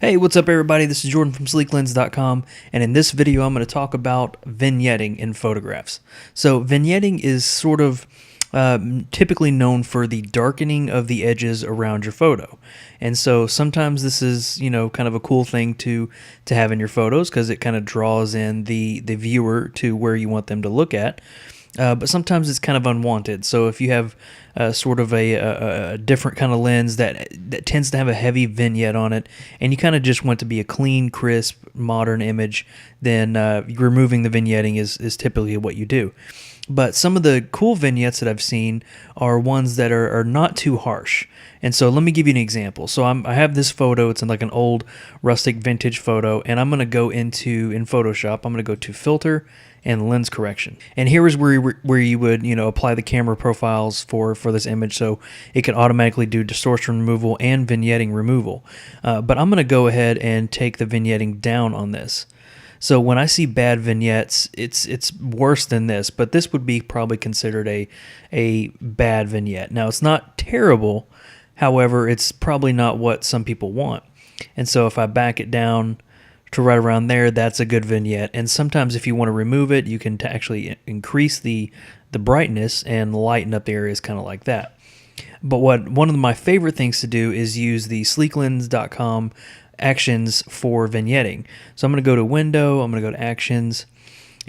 Hey, what's up everybody? This is Jordan from Sleeklens.com, and in this video I'm going to talk about vignetting in photographs. So vignetting is sort of typically known for the darkening of the edges around your photo. And so sometimes this is, kind of a cool thing to have in your photos because it kind of draws in the viewer to where you want them to look at. But sometimes it's kind of unwanted. So if you have sort of a different kind of lens that tends to have a heavy vignette on it, and you kind of just want to be a clean, crisp, modern image, then removing the vignetting is typically what you do. But some of the cool vignettes that I've seen are ones that are not too harsh. And so let me give you an example. So I have this photo. It's in like an old rustic vintage photo, and I'm going to go in Photoshop. I'm going to go to Filter and Lens Correction. And here is where you would apply the camera profiles for this image, so it can automatically do distortion removal and vignetting removal. But I'm going to go ahead and take the vignetting down on this. So when I see bad vignettes, it's worse than this, but this would be probably considered a bad vignette. Now it's not terrible, however, it's probably not what some people want. And so if I back it down to right around there, that's a good vignette. And sometimes if you want to remove it, you can actually increase the brightness and lighten up the areas kind of like that. But one of my favorite things to do is use the Sleeklens.com actions for vignetting. So I'm going to go to Window, I'm going to go to Actions,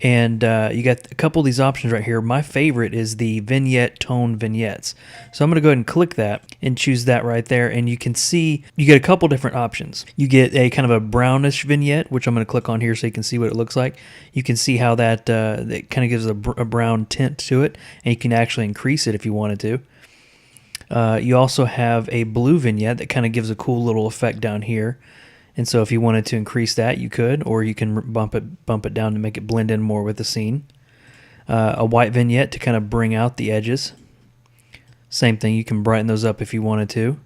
and you got a couple of these options right here. My favorite is the Vignette Tone Vignettes. So I'm going to go ahead and click that and choose that right there, and you can see you get a couple different options. You get a kind of a brownish vignette, which I'm going to click on here so you can see what it looks like. You can see how that kind of gives a brown tint to it, and you can actually increase it if you wanted to. You also have a blue vignette that kind of gives a cool little effect down here. And so if you wanted to increase that, you could, or you can bump it down to make it blend in more with the scene. A white vignette to kind of bring out the edges. Same thing, you can brighten those up if you wanted to.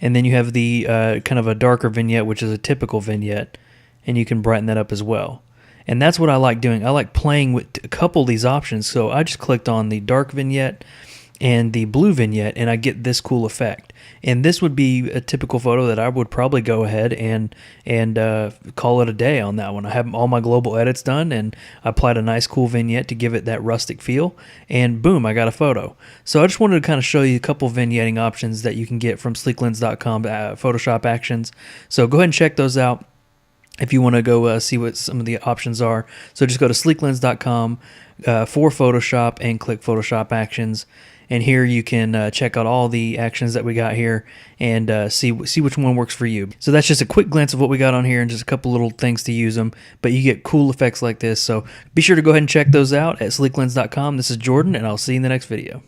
And then you have the kind of a darker vignette, which is a typical vignette, and you can brighten that up as well. And that's what I like doing. I like playing with a couple of these options. So I just clicked on the dark vignette and the blue vignette, and I get this cool effect. And this would be a typical photo that I would probably go ahead and call it a day on that one. I have all my global edits done, and I applied a nice cool vignette to give it that rustic feel, and boom, I got a photo. So I just wanted to kind of show you a couple vignetting options that you can get from Sleeklens.com Photoshop actions. So go ahead and check those out if you want to go see what some of the options are. So just go to Sleeklens.com for Photoshop and click Photoshop Actions. And here you can check out all the actions that we got here and see which one works for you. So that's just a quick glance of what we got on here and just a couple little things to use them. But you get cool effects like this. So be sure to go ahead and check those out at Sleeklens.com. This is Jordan, and I'll see you in the next video.